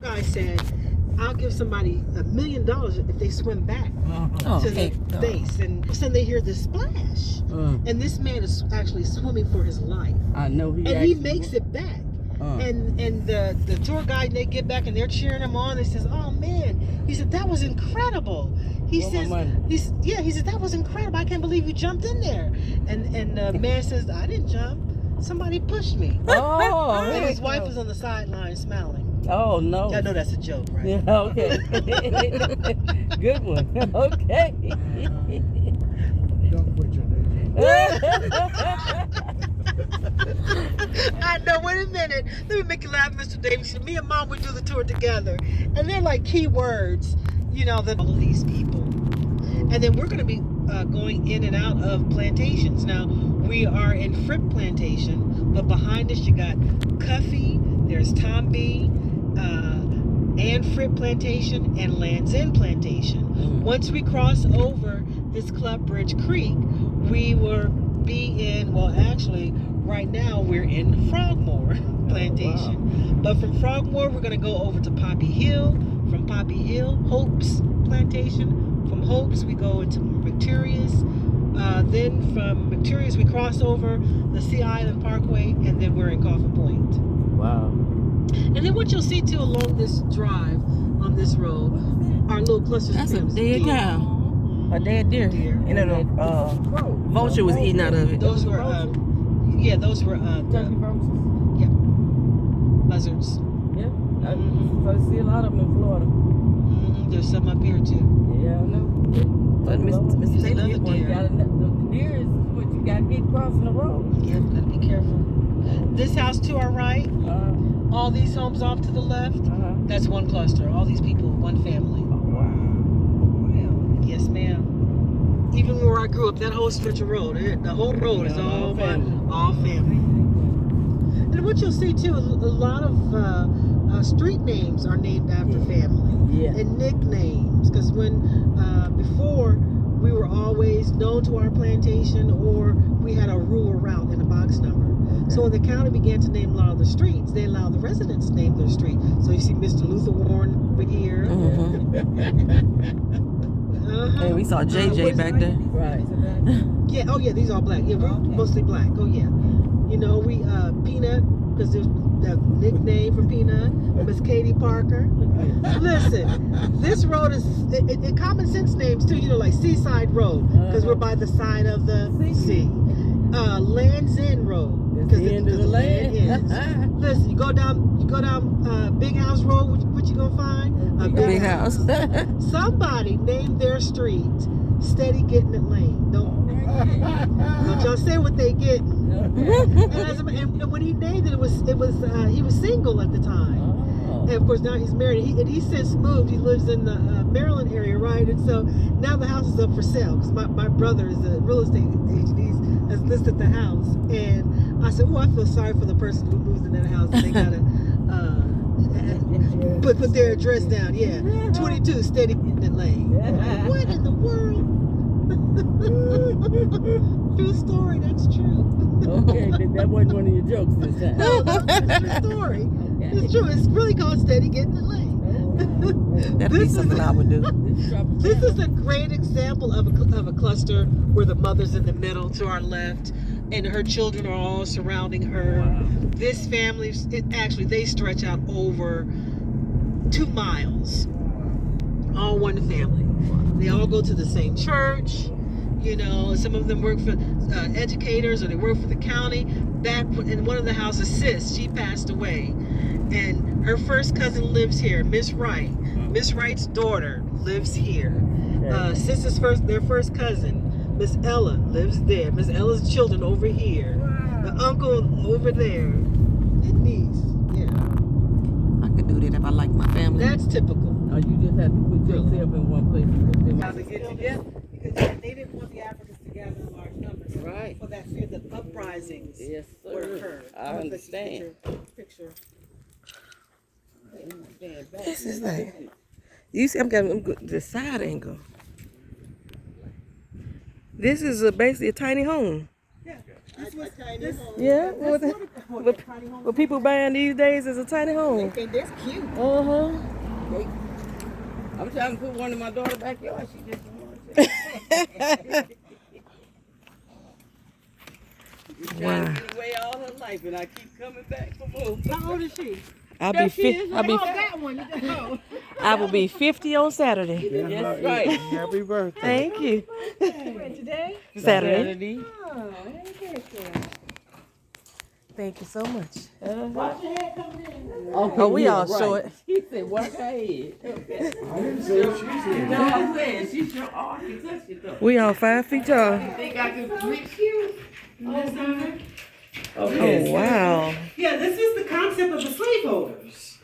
Guy said, I'll give somebody $1 million if they swim back to the base. And all of a sudden they hear this splash. And this man is actually swimming for his life. I know he makes it back. And the tour guide, they get back and they're cheering him on. They says, oh man, he said, that was incredible. He said, that was incredible. I can't believe you jumped in there. And the man says, I didn't jump. Somebody pushed me. And his wife was on the sideline smiling. Oh, no. I know that's a joke, right? Yeah, okay. Good one. Okay. Don't quit your day. I know. Wait a minute. Let me make you laugh, Mr. Davis. Me and Mom would do the tour together. And they're like key words, that all of these people. And then we're going to be going in and out of plantations. Now, we are in Fripp Plantation, but behind us you got Cuffy, there's Tomby, and Fripp Plantation and Land's End Plantation. Once we cross over this Club Bridge Creek, we will be in, actually, right now we're in Frogmore Plantation. But from Frogmore, we're going to go over to Poppy Hill. From Poppy Hill, Hope's Plantation. From Hope's, we go into Victorious. Then from Victorious, we cross over the Sea Island Parkway, and then we're in Coffin Point. Wow. And then what you'll see too along this drive on this road are little clusters That's of a dead cow. A dead deer. And then a vulture was eating out of it. Those were, those were, Turkey vultures? yeah, buzzards. Yeah. I see a lot of them in Florida. There's some up here too. Yeah, I know. But Mr. There's Taylor another hit one. deer. The deer is what you got to get crossing the road. Yeah, gotta be careful. This house to our right, all these homes off to the left, that's one cluster. All these people, one family. Wow. Yes, ma'am. Even where I grew up, that whole stretch of road, the whole road is all family. And what you'll see too, a lot of street names are named after family. Yeah. And nicknames, because when before we were always known to our plantation, or we had a rural route and a box number. So when the county began to name a lot of the streets, they allowed the residents to name their street. So you see Mr. Luther Warren over here. Hey, we saw JJ back there. Right. Yeah, oh yeah, these are black. Yeah, we're mostly black. Oh yeah. We Peanut, because there's that nickname for Peanut, Miss Katie Parker. Listen, this road is it common sense names too, like Seaside Road, because we're by the side of the sea. Land's End Road, because the end of the land ends. Listen, you go down Big House Road, what you gonna find? A big house. Somebody named their street Steady Getting It Lane. Don't y'all say what they getting. And when he named it, he was single at the time. And of course now he's married. He since moved. He lives in the Maryland area, right? And so now the house is up for sale, because my brother is a real estate agent. He has listed the house, and I said, I feel sorry for the person who moves in that house. They gotta put their address down. Yeah, 22 Steady Getting Lane. What in the world? True story. That's true. Okay, that wasn't one of your jokes this time. No, that's a true story. Okay. It's true. It's really called Steady Getting It Lane. That'd be something I would do. This is a great example of a cluster where the mother's in the middle to our left, and her children are all surrounding her. Wow. This family, they stretch out over 2 miles. All one family. They all go to the same church. Some of them work for educators, or they work for the county. In one of the houses, Sis, she passed away, and her first cousin lives here, Miss Wright. Miss Wright's daughter lives here. Sis's their first cousin, Miss Ella, lives there. Miss Ella's children over here. Wow. The uncle over there, and niece. Yeah. I could do that if I like my family. That's typical. You just have to put yourself in one place because they How to get together? Because they didn't want the Africans to gather in large numbers. Right. For that fear that uprisings would occur. I understand. Picture. This is like, you see, I'm getting the side angle. This is basically a tiny home. Yeah. This was tiny home. Yeah. That's What people buying these days is a tiny home. think that's cute. Uh-huh. I'm trying to put one in my daughter's backyard. She just don't want to. She's trying to get away all her life, and I keep coming back for more. How old is she? I will be 50 on Saturday. That's right. Happy birthday. Thank you. Today? Saturday. Oh, Thank you so much. watch your head coming in. Oh, we all short. He said, watch her head. I Okay. didn't say she's here. No, I'm saying, she's your I can touch it though. We all 5 feet tall. Think I can reach you? Oh, wow. Yeah, this is the concept of the slaveholders.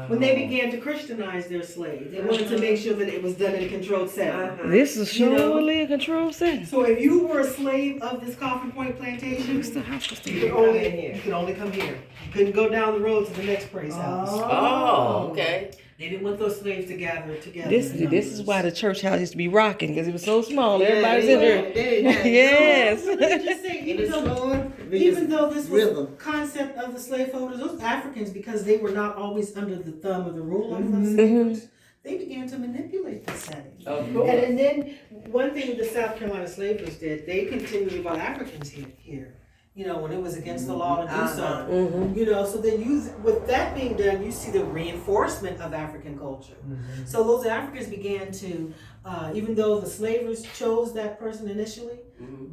When they began to Christianize their slaves, they wanted to make sure that it was done in a controlled setting. This is surely a controlled setting. So if you were a slave of this Coffin Point plantation, you could only come here. You couldn't go down the road to the next place house. Oh, okay. They didn't want those slaves to gather together. This is why the church house used to be rocking, because it was so small. Everybody's in there. Yes. Let me just say, even though this was the concept of the slaveholders, those Africans, because they were not always under the thumb of the rule of the slaves, they began to manipulate the setting. And then one thing the South Carolina slavers did, they continued about Africans here. You know, when it was against the law to do so. You know, so then with that being done, you see the reinforcement of African culture. So those Africans began to, even though the slavers chose that person initially,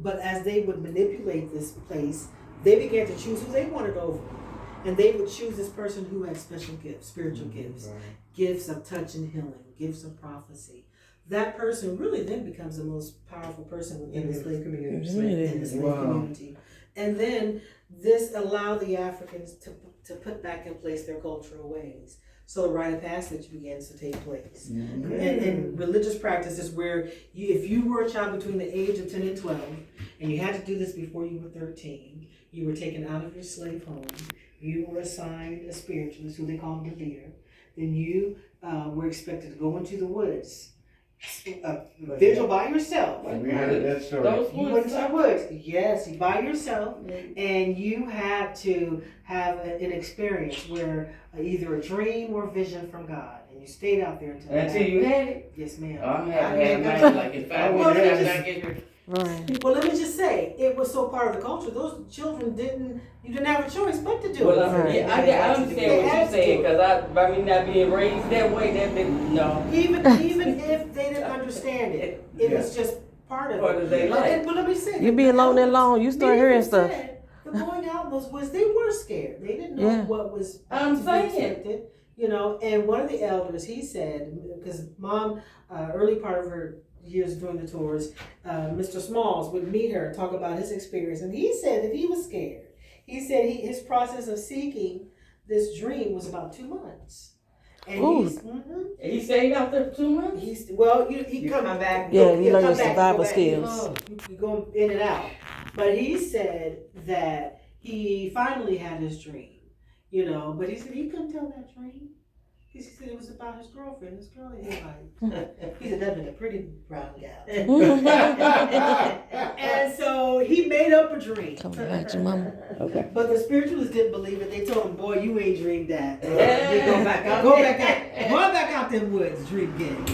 but as they would manipulate this place, they began to choose who they wanted over. And they would choose this person who had special gifts, spiritual gifts, gifts of touch and healing, gifts of prophecy. That person really then becomes the most powerful person within the slave community. And then this allowed the Africans to put back in place their cultural ways. So the rite of passage begins to take place. And religious practices where if you were a child between the age of 10 and 12, and you had to do this before you were 13, you were taken out of your slave home, you were assigned a spiritualist, who they called the leader, then you were expected to go into the woods, vigil by yourself. We had that story. You went to the woods, yes, by yourself, and you had to have an experience where either a dream or vision from God, and you stayed out there until you had it? Yes, ma'am. I had mine like in 5 minutes after I get here. Right. Well, let me just say, it was so part of the culture. Those children you didn't have a choice but to do Well, it. I understand what you're saying, because by me not being raised that way, no. Even if they didn't understand it, it was just part of it. Their life. But let me say, You be alone that long, you start hearing stuff. The going out in those woods, they were scared. They didn't know what was expected. You know, and one of the elders, he said, because Mom, early part of her years doing the tours, Mr. Smalls would meet her and talk about his experience, and he said that he was scared. He said his process of seeking this dream was about 2 months. And he stayed out there for 2 months? He come back. Yeah, he learned survival skills. You go in and out. But he said that he finally had his dream, you know, but he said he couldn't tell that dream. He said it was about his girlfriend. His girl he liked. He said, "That's a pretty brown gal." And so he made up a dream. Come back to mama. Okay. But the spiritualists didn't believe it. They told him, "Boy, you ain't dreamed that. Go back out. Go back out them woods, dream again."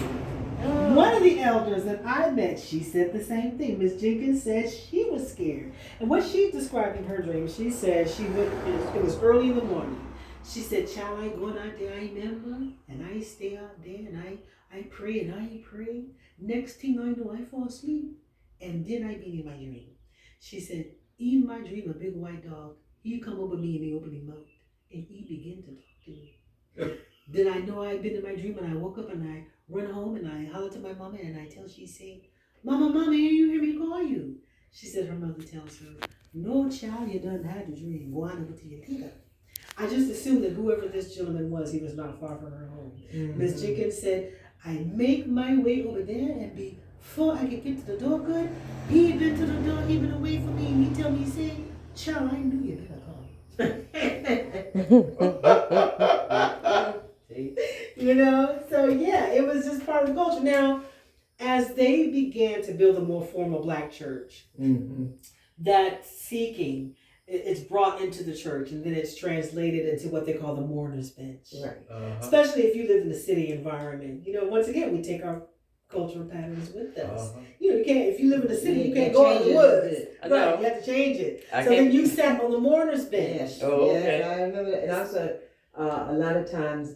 One of the elders that I met, she said the same thing. Miss Jenkins said she was scared. And what she described in her dream, she said it was early in the morning. She said, "Child, I going out there, I remember, and I stay out there, and I pray, and I pray. Next thing I know, I fall asleep, and then I be in my dream." She said, "In my dream, a big white dog, he come over me, and he open his mouth, and he begin to talk to me. Then I know I've been in my dream, and I woke up, and I run home, and I holler to my mama, and I tell she say, 'Mama, you hear me call you?' She said her mother tells her, 'No, child, you done had the dream. Go on over to your theater.'" I just assumed that whoever this gentleman was, he was not far from her home. Miss Jenkins said, "I make my way over there, and before I could get to the door good, he been to the door, he been away from me, and he tell me, he say, 'Child, I knew you better come.'" You know, so yeah, it was just part of the culture. Now, as they began to build a more formal black church, that seeking it's brought into the church, and then it's translated into what they call the mourner's bench. Right. Especially if you live in a city environment. Once again, we take our cultural patterns with us. You can't, if you live in the city, you can't go out in the woods. Right, you have to change it. So then you sat on the mourner's bench. Yes. Oh, okay. Yes, I remember that. And also, a lot of times,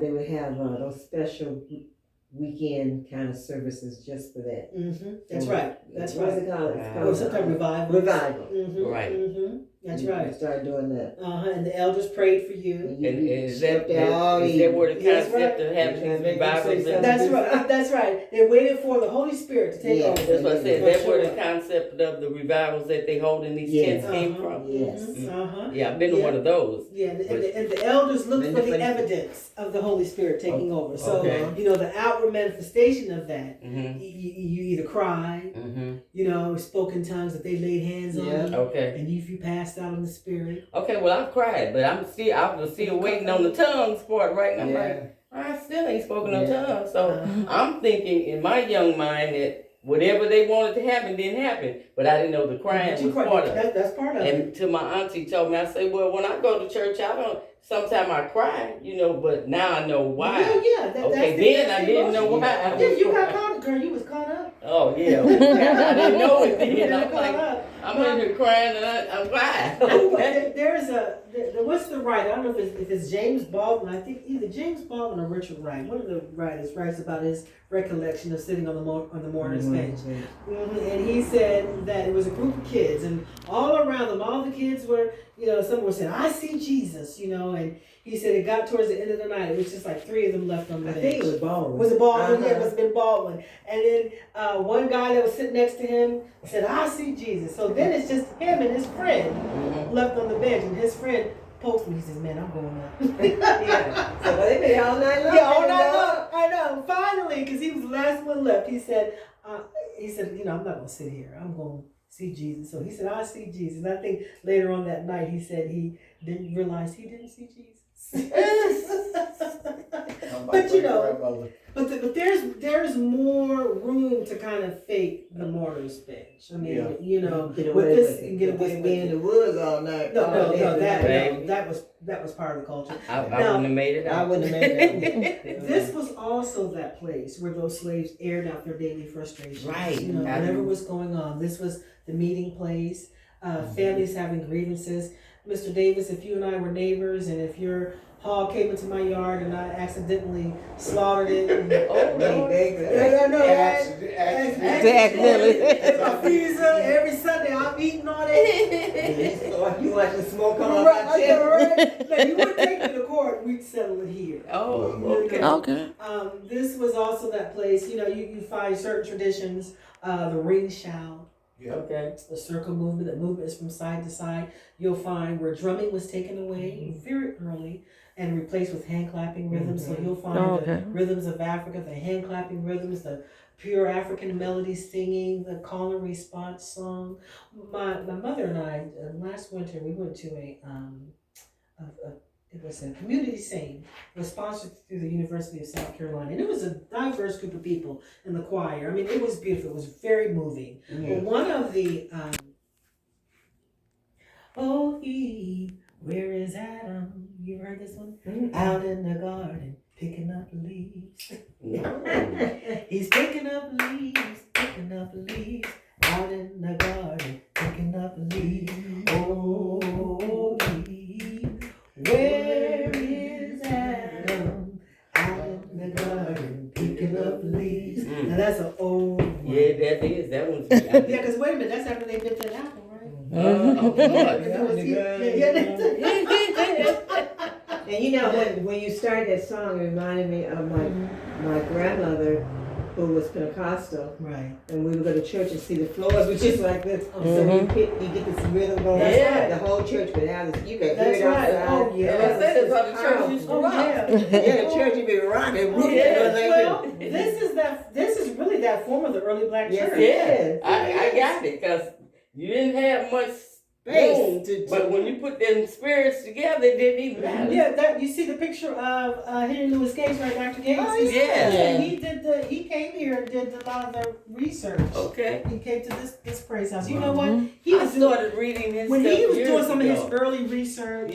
they would have those special weekend kind of services just for that. That's right. That's What's right. it called? It's Or called sometimes revival. Revival. Right. That's You right. started doing that. And the elders prayed for you. And is that all where the That's concept of having these revivals? That's right. That's right. They're waiting for the Holy Spirit to take over. That's what I said. That's where the concept of the revivals that they hold in these tents came from. Yes. Yeah, I've been to one of those. Yeah, and the elders look for the evidence of the Holy Spirit taking over. So, the outward manifestation of that, you either cried, spoke in tongues that they laid hands on you. Okay. And if you passed out in the Spirit. Okay, well, I've cried, but I was still waiting on the tongues part, right? And I'm like, I still ain't spoken no tongues. So I'm thinking in my young mind that whatever they wanted to happen didn't happen, but I didn't know the crying was part of it. That's part of it. And to my auntie told me, I said, well, when I go to church, sometimes I cry, but now I know why. Then I didn't know why. Yeah, you got caught, girl. You was caught up. Oh, yeah. I didn't know it then. I'm like, I'm in here crying and I'm why? There's what's the writer? I don't know if it's James Baldwin. I think either James Baldwin or Richard Wright. One of the writers writes about his recollection of sitting on the mourner's bench. And he said that it was a group of kids, and all around them, all the kids were, some were saying, I see Jesus, and he said it got towards the end of the night. It was just like 3 of them left on the bench. I think it was Baldwin. Was it Baldwin? Yeah, it must have been Baldwin. And then one guy that was sitting next to him said, I see Jesus. So then it's just him and his friend left on the bench, and his friend poked him. He says, man, I'm going up. So they been all night long. Yeah, all night long. I know. Finally, because he was the last one left, he said, I'm not going to sit here. I'm going to see Jesus. So he said, I see Jesus. And I think later on that night, he said he didn't realize he didn't see Jesus. But there's more room to kind of fake the mourner's bench. I mean, get away with being in the woods all night. That was part of the culture. I wouldn't have made it out. I wouldn't have made it out. This was also that place where those slaves aired out their daily frustrations. Right. Whatever was going on. This was the meeting place. Families having grievances. Mr. Davis, if you and I were neighbors, and if your hog came into my yard and I accidentally slaughtered it, and, I know, Accidentally. My pizza every Sunday, I'm eating on it. You want to smoke on my chest? Right? You wouldn't take me to court. We'd settle it here. Oh, okay. Okay. This was also that place. You find certain traditions. The ring shout. Okay. The circle movement, the movement is from side to side. You'll find where drumming was taken away very early and replaced with hand clapping rhythms. So you'll find the rhythms of Africa, the hand clapping rhythms, the pure African melody singing, the call and response song. My mother and I, last winter, we went to it was a community sing. It was sponsored through the University of South Carolina. And it was a diverse group of people in the choir. I mean, it was beautiful. It was very moving. But one of the, where is Adam? You heard this one? Out in the garden, picking up leaves. He's picking up leaves, out in the garden, picking up leaves. Oh, where is Adam? Out in the garden, picking up leaves. Now that's an old one. Yeah, that is. That one's Yeah, because wait a minute, that's after they bit that apple, right? And when you started that song, it reminded me of my grandmother, who was Pentecostal. Right. And we would go to church and see the floors were just like this. So you get this rhythm going. Yeah. The whole church could have this. You could hear it right. outside. Oh, yeah. That's how the church used to rock. Yeah. The church would be rocking. Well, this is really that form of the early black church. Yeah, I got it, because you didn't have much space. But when you put them spirits together, it didn't even matter. Yeah, that you see the picture of Henry Louis Gates, right? Dr. Gates. Oh, yeah. And he came here and did a lot of the research. Okay. He came to this praise house. You know what? I started reading his when stuff he was years doing some of his ago. early research.